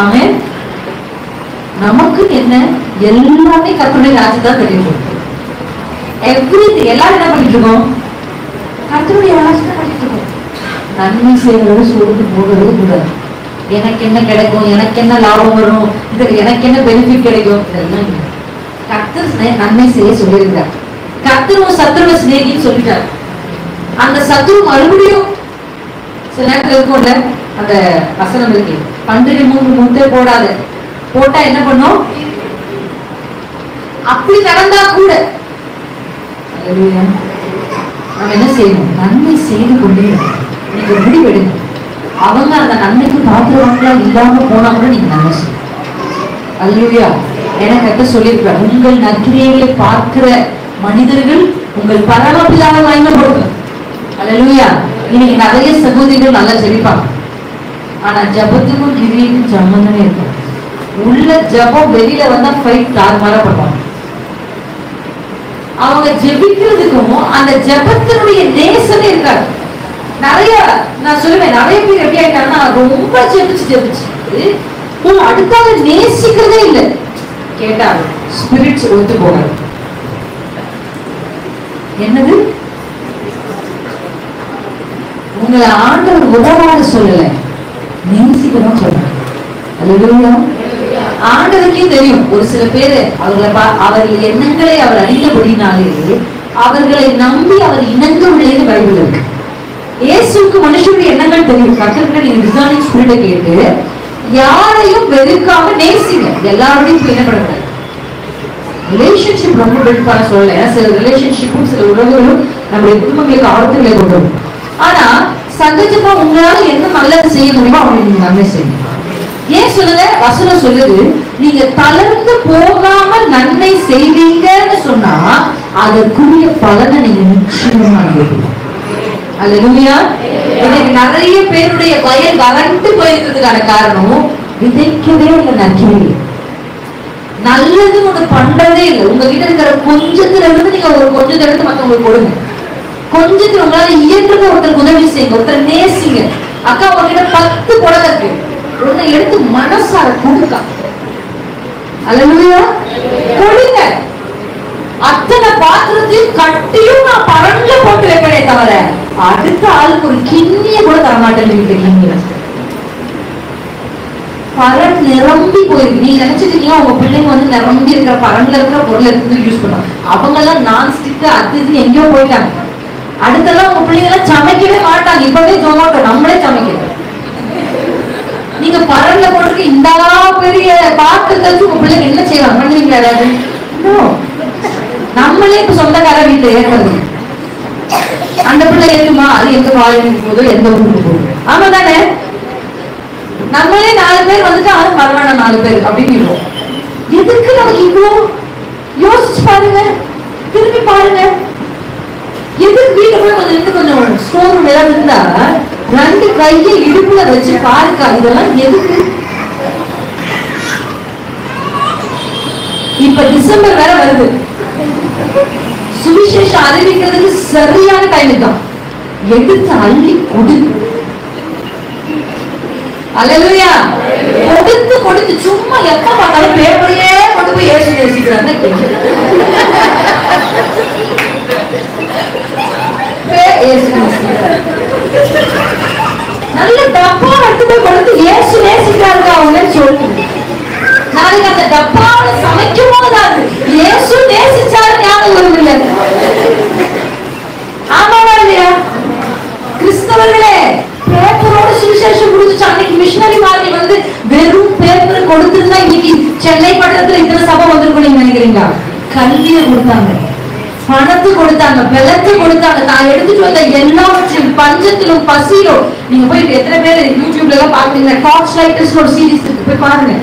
ஆமென். நமக்கு என்ன, எல்லாமே கர்த்தருடைய ராஜ்யத்தான் தெரியும். எவ்ரிதிங் எல்லாரும் என்ன பண்ணிட்டு இருக்கோம், கர்த்தருடைய ராஜ்யத்தை பண்ணிட்டு இருக்கோம். நன்மை செய்வதோடு சோர்ந்து போகவே கூடாது. எனக்கு என்ன கிடைக்கும், எனக்கு என்ன லாபம் வரும், இதுக்கு எனக்கு என்ன பெனிஃபிட் கிடைக்கும், இதெல்லாம் கர்த்தர் நன்மை செய்ய சொல்லியிருக்கார். கர்த்தர் சத்துருவ சிநேகின்னு சொல்லிட்டார். அந்த சத்துரு மறுபடியும் சில நேரத்தில் இருக்கும்ல அந்த வசனம் இருக்கு, பன்றிகை 3 முட்டை போடாத, போட்டா என்ன பண்ணும், அப்படி நடந்தா கூட நம்ம என்ன செய்யணும், நன்மை செய்து கொண்டே நீங்க முடிவெடுங்க. அவங்க அந்த நன்மைக்கு பாத்திரவாங்களா இல்லாம போனா கூட நீங்க நன்மை செய்யணும். அல்லேலூயா. எனக்கு சொல்லியிருப்பார், உங்கள் நற்கிரியைகளை பார்க்கிற மனிதர்கள் உங்கள் பரமபிதாவை வாங்கப்படுங்க. அல்லேலூயா. இன்னைக்கு நிறைய சகோதரிகள் நல்லா ஜெபிப்பாங்க, ஆனா ஜபத்துக்கும் கிரியைக்கும் சம்பந்தமே இருக்கும். உள்ள ஜபம் வெளியில வந்தா ஃபைட் தாறுமாறா பண்ணுவாங்க. அவங்க ஜெபிக்கிறதுக்கும் அந்த ஜபத்தினுடைய நேசமே இருக்காது. நிறைய நான் சொல்லுவேன், நிறைய பேர் எப்படி ஆயிட்டாங்கன்னா ரொம்ப ஜெபிச்சு அடுத்தாக நேசிக்கிறதே இல்லை. கேட்டா ஸ்பிரிட்ஸ் ஒத்து போகாது. என்னது, உங்களை ஆண்டவர் உதவாத சொல்லல, நேசிக்கணும் சொல்றேன். அல்லேலூயா. ஆண்டவருக்கே தெரியும் ஒரு சில பேரு அவர்கள் எண்ணங்களை அவர் அறிந்தபடினாலே அவர்களை நம்பி அவர் இணங்க உள்ளேன்னு பைபிள் இருக்கு. இயேசுக்கு மனுஷனுடைய எண்ணங்கள் தெரியும். கர்த்தர்கிட்ட நீங்க டிசைனிங் ஸ்பிரிட்டை கேட்டு யாரையும் வெறுக்காம நேசிங்க. எல்லாரோடையும் என்ன பண்ணக்கூடாது, ரிலேஷன்ஷிப் ரொம்ப பில்ட் பண்ண சொல்லல. சில ரிலேஷன்ஷிப்பும் சில உறவுகளும் நம்முடைய குடும்பங்களுக்கு ஆபத்துகளை கொண்டு வரும். ஆனா சகஜமா உங்களால என்ன நல்லது செய்ய முடியுமோ அவங்களுக்கு நீங்க நன்மை செய்யணும். ஏன் சொல்லுங்க, வசனம் சொல்லுது, நீங்க தளர்ந்து போகாம நன்மை செய்வீங்கன்னு சொன்னா அதற்குரிய பலனை நீங்க நிச்சயமா அனுபவிப்பீங்க. அல்லேலூயா. இன்னைக்கு நிறைய பேருடைய வயல் வறண்டு போயிருக்கிறதுக்கான காரணம் விதைக்கவே இல்லை, நற்கிரியை நல்லது ஒண்ணு பண்றதே இல்லை. உங்ககிட்ட இருக்கிற கொஞ்சத்துல இருந்து நீங்க ஒரு கொஞ்சத்தை எடுத்து மத்தவங்களுக்கு கொடுங்க. கொஞ்சத்துல உங்களால இயன்றத ஒருத்தருக்கு உதவி செய்யுங்க, ஒருத்தர் நேசிங்க. அக்கா உங்ககிட்ட 10 புடவை இருக்கு, ஒண்ணு எடுத்து மனசார கொடுக்க. அல்லேலூயா. கொடுங்க. அத்தனை பாத்திரத்தையும் கட்டியும் நான் பரண்ல போட்டு வைப்பேனே தவிர அடுத்த ஆளுக்கு ஒரு கிண்ணிய கூட தரமாட்டேன். பரன் நிரம்பி போயிருக்கு. நீங்க நினைச்சிருக்கீங்க உங்க பிள்ளைங்க வந்து நிரம்பி இருக்கிற பரன்ல இருக்கிற பொருள் எடுத்து யூஸ் பண்ணுவாங்க. அவங்க எல்லாம் நான் ஸ்டிக் அது இது எங்கேயோ போயிட்டாங்க. அடுத்தெல்லாம் உங்க பிள்ளைங்க எல்லாம் சமைக்கவே மாட்டாங்க. இப்பவே ஜொமாட்டோ நம்மளே சமைக்கிறோம். நீங்க பரன்ல போட்டு இந்த பெரிய பாத்திரத்தை வச்சு உங்க பிள்ளைங்க என்ன செய்வாங்க, பண்ணுவீங்களா ஏதாவது? நம்மளே இப்ப சொந்தக்கார வீட்டுல ஏற்கிறது, அந்த பிள்ளை ஏற்றுமா, அது எங்க காலேஜுக்கு போதோ எந்த ஊருக்கு போகுது. ஆமா தானே? நம்மளே 4 பேர் வந்துட்டு அது பரவாயில்ல 4 பேர் அப்படின்னு. எதுக்கு நமக்கு இவ்வளோ? யோசிச்சு பாருங்க, திரும்பி பாருங்க. எதுக்கு வீட்டுல போய் கொஞ்சம் ஸ்டோர் ஏதாவது இருந்தா 2 கையை இடுப்புல வச்சு பாருக்கா, இதெல்லாம் எதுக்கு? இப்ப டிசம்பர் வேற வருது, சுவிசேஷம் அறிவிக்கிறதுக்கு சரியான டைம் தான். எடுத்து அள்ளி கொடு. அல்லேலூயா. கொடுத்து கொடுத்து சும்மா எப்ப பார்த்தாலும் பேப்பரையே கொண்டு போய் ஏசி நேசிக்கிறாங்க. நல்ல டப்பா எடுத்து போய் கொடுத்து இயேசு நேசிக்கிறாருங்க அவங்கன்னு சொல்லி நாளைக்கு அந்த டப்பாவை சமைக்கும் போது இயேசு நேசிச்சாரு ஞாபகம் வருது. ஆமாவா இல்லையா? கிறிஸ்தவர்களே, பேப்பரோட சுவிசேஷம் கொடுத்துச்சு. அன்னைக்கு மிஷனரி மாதிரி வந்து வெறும் பேப்பர் கொடுத்திருந்தா இன்னைக்கு சென்னை பட்டணத்துல இத்தனை சபை வந்திருக்கும் நீங்க நினைக்கிறீங்களா? கல்வியை கொடுத்தாங்க, பணத்தை கொடுத்தாங்க, வெள்ளத்தை கொடுத்தாங்க. நான் எடுத்துட்டு வந்த எல்லாவற்றையும் பஞ்சத்திலும் பசியிலும். நீங்க போய் எத்தனை பேர் யூடியூப்ல எல்லாம் பாக்குறீங்க? டார்ச் லைட்டர்ஸ் ஒரு சீரிஸ் இருக்கு, போய் பாருங்க.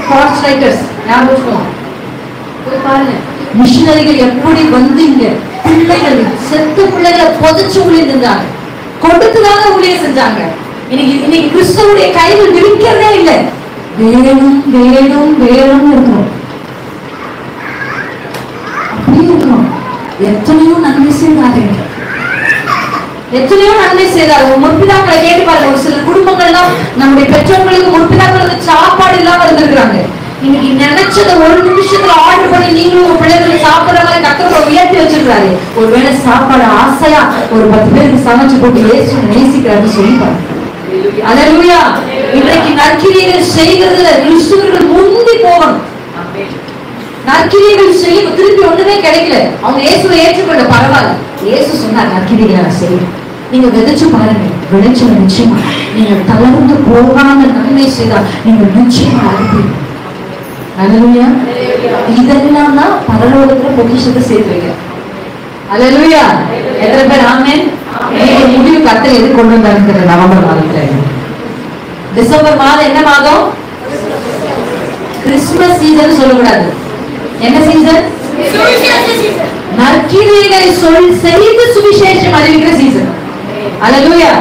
டார்ச் லைட்டர்ஸ் ஞாபகம் போய் பாருங்க. மிஷனரிகள் எப்படி வந்து இங்க பிள்ளைகள் செத்து பிள்ளைகளை புதைச்சு ஊழியம் செஞ்சாங்க, கொடுத்துதாங்க ஊழியம் செஞ்சாங்க. இன்னைக்கு கிறிஸ்தவனுடைய கைகள் விரிக்கிறதே இல்லை. வேணும் வேணும் வேணும் இருக்கணும், அப்படியே இருக்கணும். எத்தனையோ நன்மை செய்தார்கள், எத்தனையோ நன்மை செய்தார்கள். முற்பிதாக்களை கேட்டு பாருங்க. ஒரு சில குடும்பங்கள்லாம் நம்முடைய பெற்றோர்களுக்கு முற்பிதாக்களுக்கு சாப்பாடு இல்லாம இருந்திருக்கிறாங்க. இன்னைக்கு நினைச்சதை ஒரு நிமிஷத்துல ஆர்டர் பண்ணி நீங்களும் உங்க பிள்ளைகளுக்கு சாப்பிடுற மாதிரி கத்தரை உயர்த்தி வச்சிருக்காரு. ஒருவேளை சாப்பாடு ஆசையா ஒரு 10 பேருக்கு சமைச்சு போட்டு இயேசு நேசிக்கிறாருன்னு சொல்லி பாருங்க. அல்லேலூயா. இன்றைக்கு நற்கிரியைகள் செய்கிறதுல கிறிஸ்துவர்கள் முந்தி போகணும். நற்கிரியைகள் செய்ய திருப்பி ஒண்ணுமே கிடைக்கல. அவங்க இயேசுவை ஏற்றுக்கொள்ள பரவாயில்ல. இயேசு சொன்னார் நற்கிரியைகளை செய்யும். நீங்க விதைச்சு பாருங்க, விளைச்சல் நிச்சயமா. நீங்க தளர்ந்து போகாம நன்மை செய்தால் நீங்க நிச்சயமா அனுப்பீங்க. அல்லேலூயா. இதெல்லாம் தான் பரலோகத்துல பொக்கிஷத்தை சேர்த்து வைக்க. அல்லேலூயா. எத்தனை பேர் ஆமென்? முடிவு கர்த்தர் எது கொண்டு வந்தாரு? நவம்பர் மாதத்துல. டிசம்பர் மாதம் என்ன மாதம்? கிறிஸ்துமஸ் சீசன் சொல்லக்கூடாது. என்ன சீசன்? நற்கிரியைகளை செய்து சுவிசேஷம் அறிவிக்கிற சீசன். அல்லேலூயா.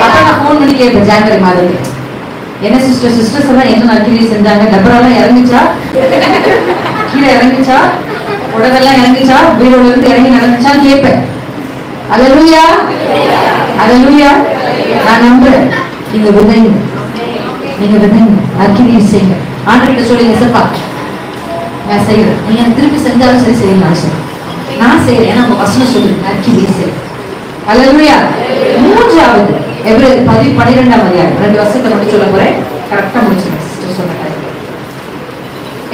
அப்ப நான் போன் பண்ணி கேட்பேன் ஜனவரி மாதத்துல, என்ன சிஸ்டர்ஸ் எல்லாம் என்ன நற்கிரியை செஞ்சாங்க? டபராலாம் இறங்குச்சா, கீழே இறங்குச்சா, உடனெல்லாம் இறங்குச்சா, வீரோட இருந்து இறங்கி நடந்துச்சான்னு கேட்பேன். அல்லேலூயா. அல்லேலூயா. நான் நம்புறேன். நீங்க விதைங்க, நீங்க விதைங்க, நற்கிரியை செய்யுங்க. ஆண்டவர்கிட்ட சொல்லுங்க, சப்பா நான் செய்யறேன், நீங்க திருப்பி செஞ்சாலும் சரி செய்யலாம், நான் செய்யறேன். ஏன்னா உங்க வசனம் சொல்லுங்க நற்கிரியை செய்ய. அல்லேலூயா. மூன்றாவது எபிரேயர் 12ஆம் அதிகாரம் 2 வசனத்தை மட்டும் சொல்ல போறேன், கரெக்டா முடிச்சிருக்கேன் சிஸ்டர் சொன்ன.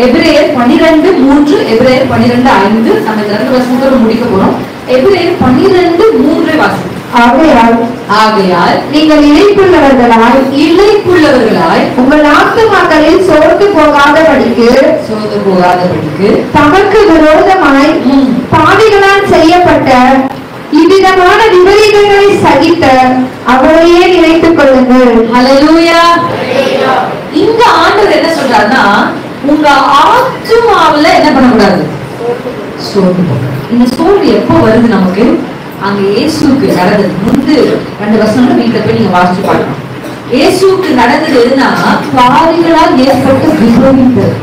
எபிரேயர் 12:3, எபிரேயர் 12:5. நம்ம இந்த 2 வசனத்தோட முடிக்க போறோம். எபிரேயர் 12:3 வாசிக்கிறோம். ஆகையால் நீங்கள் இளைப்புள்ளவர்களாய் உங்கள் ஆத்துமாக்களில் சோர்ந்து போகாதபடிக்கு தமக்கு விரோதமாய் பாவிகளால் செய்யப்பட்ட இவ்விதமான விபரீதங்களை சகித்த அவரையே நினைத்துக் கொள்ளுங்கள். ஹல்லேலூயா. இங்க ஆண்டவர் என்ன சொல்றாருன்னா, உங்க ஆத்துமாவுல என்ன பண்ணக்கூடாது? சோர்ந்து போக. இந்த சோர்வு எப்போ வருது நமக்கு? அங்க இயேசுக்கு நடந்தது. முந்து 2 வசனங்கள் வீட்டுல போய் நீங்க வாசிச்சு பார்க்கணும். இயேசுக்கு நடந்தது எதுனா, பாவிகளால் ஏற்பட்ட விபரீதம்.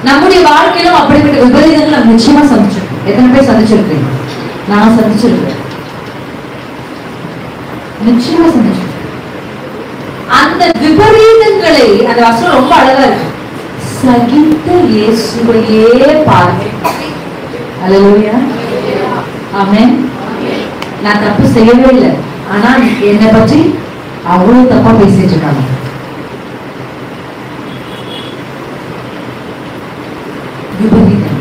நம்முடைய வாழ்க்கையிலும் அப்படிப்பட்ட விபரீதங்கள் நம்ம நிச்சயமா சந்திச்சிருக்கோம். எத்தனை பேர் சந்திச்சிருக்கீங்க? நான் சந்திச்சிருக்கேன், நிச்சயமா சந்திச்சிருக்கேன். அந்த விபரீதங்களை, அந்த வசனம் ரொம்ப அழகா இருக்கு, சகித்த இயேசுவையே பாருங்க. அல்லேலூயா. ஆமென். நான் தப்பு செய்யவே இல்லை, ஆனா என்னை பற்றி அவ்வளவு தப்பா பேசிட்டு இருக்காங்க. விபரீதம்.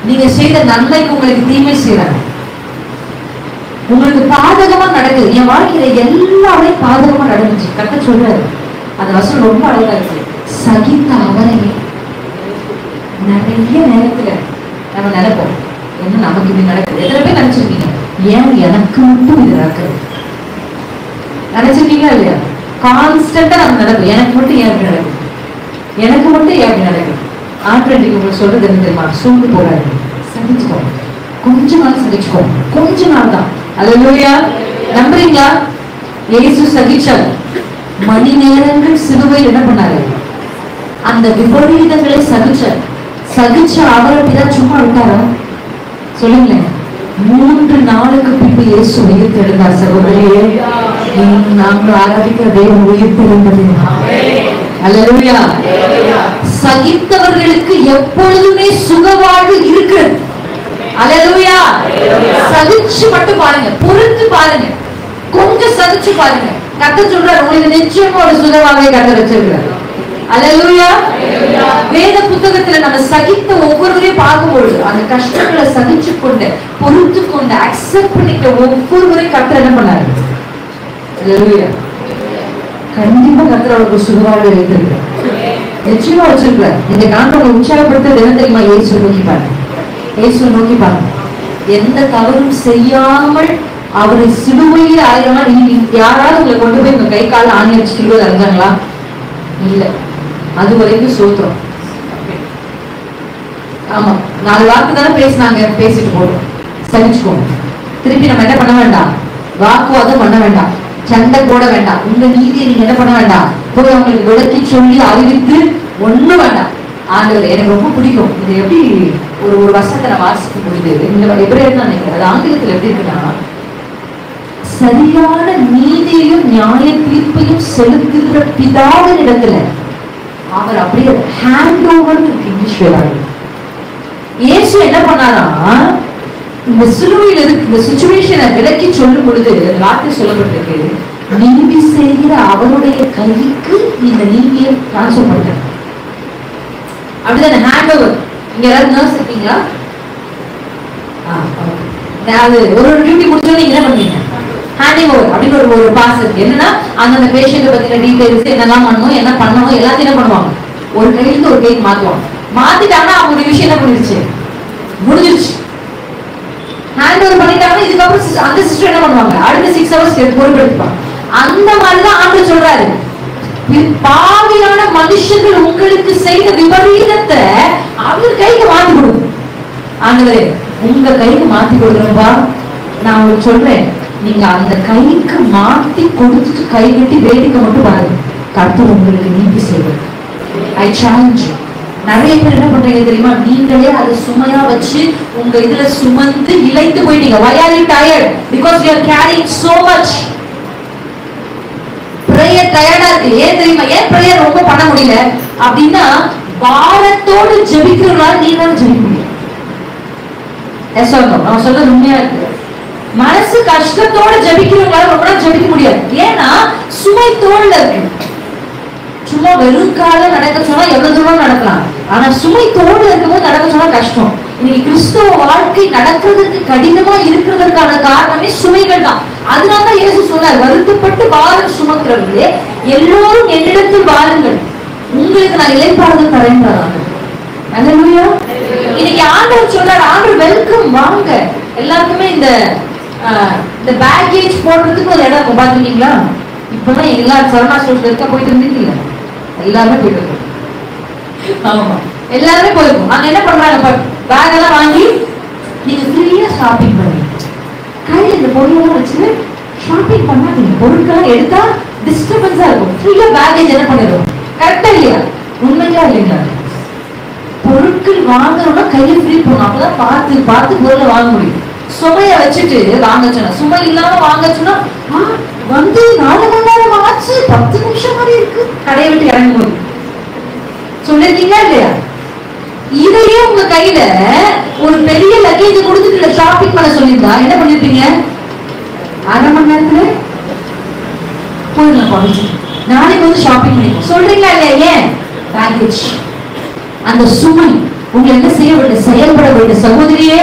நீங்க செய்த நன்மைக்கு உங்களுக்கு தீமை செய்யறாங்க, உங்களுக்கு பாதகமா நடக்குது. என் வாழ்க்கையில எல்லாமே பாதகமா நடந்துச்சு. கரெக்டா சொல்றாரு. அந்த வசனம் ரொம்ப அழகா இருக்கு. சகித்த அவரையே. நிறைய நேரத்துல நம்ம நினைப்போம், என்ன நமக்கு இப்படி நடக்குது. எத்தனை பேர் நினைச்சிருக்கீங்க, ஏன் எனக்கு மட்டும் இது நடக்குது? நினைச்சிருக்கீங்களா இல்லையா? கான்ஸ்டன்டா நம்ம நடக்கும், எனக்கு மட்டும் ஏன் இப்படி நடக்குது, எனக்கு மட்டும் ஏன் இப்படி நடக்குது. ஆண்ட்ரண்டிக்கு உங்களுக்கு சொல்றது என்ன தெரியுமா? சூழ்ந்து போறாரு, சந்திச்சுக்கோங்க. கொஞ்ச நாள் சந்திச்சுக்கோங்க, கொஞ்ச நாள் தான். அல்லேலூயா. நம்புறீங்களா? இயேசு சகிச்சார். மணி நேரங்கள் சிலுவையில் என்ன பண்ணாரு? அந்த விபரீதங்களை சகிச்சார். சகிச்ச அவரை பிதான் சும்மா விட்டாரா? சொல்லுங்களேன். 3 நாளுக்கு பின்பு இயேசு உயிர்த்தெழுந்தார். சகோதரியே, நாங்கள் ஆராதிக்கிற தேவன் உயிர்த்தெழுந்தது. அல்லேலூயா. சகித்தவர்களுக்கு எப்பொழுதுமே சுகவாழ்வு இருக்கிறது. அல்லேலூயா. சகிச்சு மட்டும் பாருங்க, பொறுத்து பாருங்க, கொஞ்சம் சகிச்சு பாருங்க. கர்த்தர் சொல்றாரு, உங்களுக்கு நிச்சயமா ஒரு சுகமாவே கர்த்தர் வச்சிருக்கிறார். அல்லேலூயா. வேத புத்தகத்துல நம்ம சகித்த ஒவ்வொருவரையும் பார்க்கும்போது அந்த கஷ்டங்களை சகிச்சு கொண்டு பொறுத்து கொண்டு அக்செப்ட் பண்ணிக்க ஒவ்வொருவரையும் கர்த்தர் என்ன பண்ணாரு? அல்லேலூயா. கண்டிப்பா கர்த்தர் அவருக்கு சுகமாவே வைத்திருக்கிறார், நிச்சயமா வச்சிருக்கிறார். இந்த காரணம் உற்சாகப்படுத்த என்ன தெரியுமா? இயேசு நோக்கி பாருங்க, இயேசு நோக்கி பாருங்க. எந்த தவறும் செய்யாமல் அவரை சிலுவையில் ஆயிரமா யாராவது உங்களை கொண்டு போய் உங்க கை கால ஆணி வச்சு சிலுவையில் அறிஞ்சாங்களா? இல்ல. அது வரைக்கும் சோத்திரம். ஆமா, 4 வார்த்தை தானே பேசினாங்க, பேசிட்டு போறோம், சகிச்சுக்கோங்க. திருப்பி நம்ம என்ன பண்ண வேண்டாம்? வாக்குவாதம் பண்ண வேண்டாம், சண்டை போட வேண்டாம். உங்க நீதியை நீங்க என்ன பண்ண வேண்டாம்? போய் அவங்களுக்கு விளக்கி சொல்லி அறிவித்து ஒண்ணும் வேண்டாம். ஆண்டவர் எனக்கு ரொம்ப பிடிக்கும். இது எப்படி ஒரு வசனத்தை நான் வாசிக்க முடியுது, இந்த எபிரேயர்ல நினைக்கிறேன், அது ஆங்கிலத்தில் எப்படி இருக்குன்னா, சரியான நீதியையும் நியாய தீர்ப்பையும் செலுத்துகிற பிதாவின் இடத்துல அவர் அப்படியே ஹேண்ட் ஓவர் இங்கிலீஷ் வேறாங்க. இயேசு என்ன பண்ணாரா? இந்த சிலுவையில் இருக்கு இந்த சிச்சுவேஷனை விலக்கி சொல்லும் பொழுது வார்த்தை சொல்லப்பட்டிருக்கு, நீதி செய்கிற அவருடைய கைக்கு இந்த நீதியை டிரான்ஸ்ஃபர் பண்ற. அப்படிதான் ஹேண்ட் ஓவர். இங்க யாராவது நர்ஸ் இருக்கீங்களா? ஒரு டியூட்டி முடிச்சோன்னு நீங்க என்ன பண்ணுவீங்க? ஹேண்டிங் ஓவர் அப்படின்னு ஒரு பாஸ் இருக்கு. என்னன்னா அந்த பேஷண்ட்டை பத்தின டீடைல்ஸ் என்னெல்லாம் பண்ணணும், என்ன பண்ணணும் எல்லாத்தையும் என்ன பண்ணுவாங்க, ஒரு கையிலிருந்து ஒரு கைக்கு மாத்துவாங்க. மாத்திட்டாங்கன்னா அவங்களுடைய விஷயம் என்ன பண்ணிருச்சு, முடிஞ்சிருச்சு. ஹேண்ட் ஓவர் பண்ணிட்டாங்கன்னா இதுக்கப்புறம் அந்த சிஸ்டர் என்ன பண்ணுவாங்க, அடுத்த 6 hours பொறுப்பெடுப்பாங்க. அந்த மாதிரிதான் ஆண்டவர் சொல்றாரு, பாவியான மனுஷர்கள் உங்களுக்கு செய்த விபரீதத்தை அவர் கைக்கு மாத்தி கொடுக்கும். ஆண்டவரே உங்க கைக்கு மாத்தி கொடுக்குறப்பா, நான் உங்களுக்கு சொல்றேன், நீங்க அந்த கைக்கு மாத்தி கொடுத்துட்டு கை கட்டி வேடிக்கை மட்டும் பாருங்க, கர்த்தர் உங்களுக்கு நீதி செய்வார். ஐ சேலஞ்ச். நிறைய பேர் என்ன பண்றீங்க தெரியுமா? நீங்களே அதை சுமையா வச்சு உங்க இதுல சுமந்து இழைத்து போயிட்டீங்க. Why are you tired? Because you are carrying so much. Prayer டயர்டா இருக்கு. ஏன் தெரியுமா? ஏன் பிரேயர் ரொம்ப பண்ண முடியல அப்படின்னா, பாரத்தோடு ஜெபிக்கிறவங்களா நீங்க ஜெபிக்க முடியும். நான் சொல்றது உண்மையா இருக்கு. மனசு கஷ்டத்தோட ஜெபிக்கிறவங்களால ரொம்ப நாள் ஜெபிக்க முடியாது. ஏன்னா சுமை தோல்ல இருக்கு. சும்மா வெறும் கால நடக்க சொன்னா எவ்வளவு தூரம் நடக்கலாம், ஆனா சுமை தோல்ல இருக்கும்போது நடக்க சொன்னா கஷ்டம். இன்னைக்கு கிறிஸ்தவ வாழ்க்கை நடக்கிறதுக்கு கடினமா இருக்கிறதுக்கான காரணமே சுமைகள் தான். அதனாலதான் இயேசு சொன்னார், வருத்தப்பட்டு பாரம் சுமக்கிறவர்களே எல்லோரும் என்னிடத்தில் வாருங்கள், உங்களுக்கு நான் இளைப்பாறுதல் தரேன்றாங்க. அல்லேலூயா. இன்னைக்கு ஆண்டவர் சொல்றாரு, ஆண்டவர் வெல்கம், வாங்க. எல்லாருக்குமே இந்த பேக்கேஜ் போடுறதுக்கு ஒரு இடம் பாத்துருக்கீங்களா? இப்பதான் எல்லாரும் சரணா ஸ்டோர்ஸ்ல இருக்க போயிட்டு இருந்தீங்க, எல்லாருமே போயிட்டு இருக்கோம். ஆமா, எல்லாருமே போயிருக்கோம். அங்க என்ன பண்றாங்க, பேக் எல்லாம் வாங்கி நீங்க ஃப்ரீயா ஷாப்பிங் பண்ணி கையில இந்த பொருளெல்லாம் வச்சு ஷாப்பிங் பண்ணா நீங்க பொருட்கள்லாம் எடுத்தா டிஸ்டர்பன்ஸா இருக்கும். ஃப்ரீயா பேக்கேஜ் என்ன பண்ணிடும்? கரெக்டா இல்லையா? உண்மையா இல்லைங்களா? பொருட்கள் வாங்கணும்னா கையை ஃப்ரீ பண்ணணும், அப்பதான் பார்த்து பார்த்து பொருளை வாங்க முடியும். சுமைய வச்சுட்டு வாங்க சொன்னா, சுமை இல்லாம வாங்க சொன்னா வந்து 4 மணி நேரம் ஆச்சு, 10 நிமிஷம் மாதிரி இருக்கு, கடையை விட்டு இறங்க முடியும். சொல்லிருக்கீங்களா இல்லையா? இதையே உங்க கையில ஒரு பெரிய லக்கேஜ் கொடுத்துட்டு ஷாப்பிங் பண்ண சொல்லியிருந்தா என்ன பண்ணிருப்பீங்க? 1/2 மணி நேரத்துல போயிடலாம். நாளைக்கு வந்து ஷாப்பிங் பண்ணிப்போம் சொல்றீங்களா இல்லையா? ஏன்? பேக்கேஜ். அந்த சுமை உங்களை என்ன செய்ய வேண்டும்? செயல்பட வேண்டும். சகோதரியே,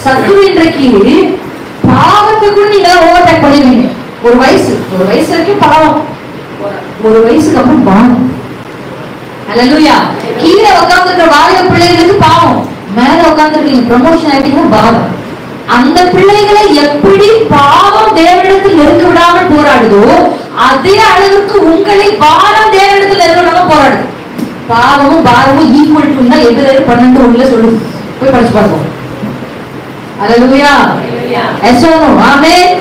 சத்துரு இன்றைக்கு பாவத்தை கூட நீங்க ஓவர்டேக் பண்ணிடுவீங்க. ஒரு வயசு வரைக்கும் பாவம், ஒரு வயசுக்கு அப்புறம் பாவம். அல்லேலூயா. கீழே உட்கார்ந்துருக்கிற வாலிப பிள்ளைகளுக்கு பாவம், மேல உட்கார்ந்துருக்கீங்க ப்ரமோஷன் ஆயிட்டீங்கன்னா பாவம். அந்த பிள்ளைகளை எப்படி பாவம் தேவனிடத்தில் நெருங்க விடாமல் போராடுதோ, அதே அளவுக்கு உங்களை பாவம் தேவனிடத்தில் நெருங்க விடாமல் போராடுது. பாவமும் பாவமும் ஈக்குவல் டு எபிரேயர் 12:1 சொல்லுது, போய் படிச்சு பார்ப்போம். அல்லேலூயா. ஆமென்.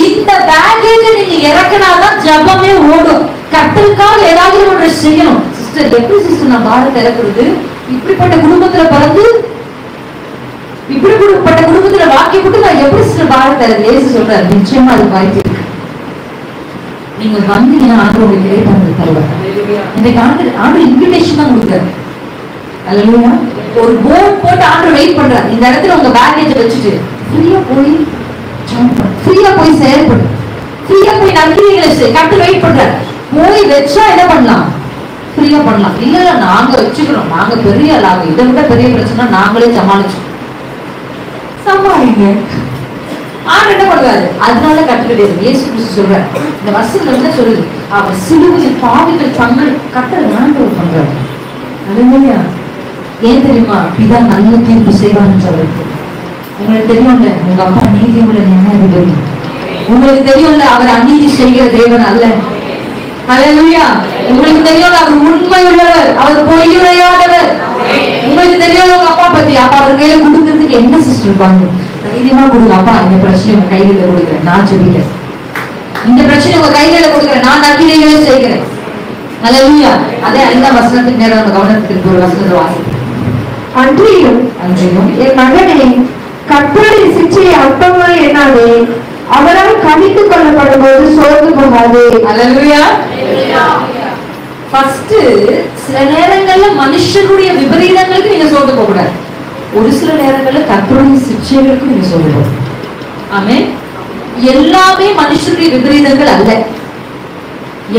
இந்த பேக்கேஜ் நீங்க இறக்கினாதான் ஜெபமே ஓடும். கர்த்தருக்காக ஏதாவது ஒன்று செய்யணும். சிஸ்டர், எப்படி சிஸ்டர் நான் பாரத்தை இறக்குறது? இப்படிப்பட்ட குடும்பத்துல பிறந்து இப்படிப்பட்ட குடும்பத்துல வாக்கியப்பட்டு நான் எப்படி சிஸ்டர் பாரத்தை இறக்கு? இயேசு சொல்றாரு, நிச்சயமா அது வாய்ப்பு இருக்கு. நீங்க வந்தீங்கன்னா ஆண்டு உங்களுக்கு தருவார். இந்த ஆண்டு இன்விடேஷன் தான் கொடுக்குறாரு. அல்லேலூயா. ஒரு போர்ட் போட்டு ஆண்டவர் வெயிட் பண்றாரு. இந்த இடத்துல உங்க பேக்கேஜ் வச்சுட்டு ஃப்ரீயா போய் ஜம்ப் பண்ணு, ஃப்ரீயா போய் செயல்படு, ஃப்ரீயா போய் நன்றிகளை செய். கர்த்தர் வெயிட் பண்றாரு. போய் வச்சா என்ன பண்ணலாம்? ஃப்ரீயா பண்ணலாம். இல்ல நாங்க வச்சுக்கிறோம், நாங்க பெரிய லாபம், இதை விட பெரிய பிரச்சனை நாங்களே சமாளிச்சோம். சமாளிங்க. ஆண்டு என்ன பண்றாரு? அதனால கற்றுக்கிட்டே இயேசு கிறிஸ்து சொல்றாரு, இந்த வசனத்துல என்ன சொல்லுது? அவர் சிலுவையில் பாவிகள் தங்கள் கர்த்தர் ஆண்டவர் பண்றாரு. அல்லேலூயா. ஏன் தெரியுமா? பிதா நல்ல தீர்ப்பு செய்வான்னு சொல்றது. உங்களுக்கு தெரியும்ல, உங்க அப்பா நீதி உள்ள நியாயாதிபதி. உங்களுக்கு தெரியும்ல, அவர் அநீதி செய்கிற தேவன் அல்ல. அல்லேலூயா. உங்களுக்கு தெரியும், அவர் உண்மை உள்ளவர், அவர் பொய் உரையாதவர். உங்களுக்கு தெரியும் உங்க அப்பா பத்தி. அப்பா அவர் கையில கொடுக்கறதுக்கு என்ன சிஸ்டர் இருப்பாங்க? தைரியமா கொடுங்க. அப்பா இந்த பிரச்சனை உங்க கையில கொடுக்குறேன், நான் ஜெபிக்கிறேன். இந்த பிரச்சனை உங்க கையில கொடுக்குறேன், நான் நற்கிரியைகளை செய்கிறேன். அல்லேலூயா. அதே 5ஆம் வசனத்துக்கு நேரம் நம்ம கவனத்துக்கு ஒரு வசனத்தை வாசிப்போம். அன்றியும் என் மகனே, கர்த்தரின் சிட்சையை அற்பமாய் எண்ணாதே, அவரால் கடித்துக் கொள்ளப்படும் போது சோர்ந்து போகாதே. அல்லேலூயா. ஃபர்ஸ்ட் சில நேரங்கள்ல மனுஷனுடைய விபரீதங்களுக்கு நீங்க சோர்ந்து போக கூடாது. ஒரு சில நேரங்கள்ல கர்த்தருடைய சிட்சைகளுக்கு நீங்க சோர்ந்து போகணும். ஆமென். எல்லாமே மனுஷனுடைய விபரீதங்கள் அல்ல,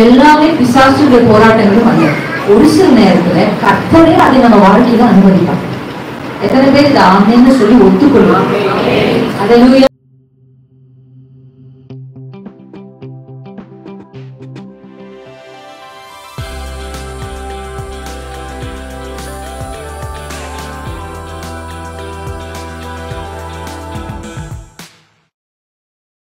எல்லாமே பிசாசுடைய போராட்டங்களும் அல்ல. ஒரு சில நேரத்துல கர்த்தரே அதை நம்ம வாழ்க்கையில அனுமதிப்பாங்க. எத்தனை பேர் இதை ஆமென்னு சொல்லி ஒத்துக்கொள்ளுவாங்க? அல்லேலூயா.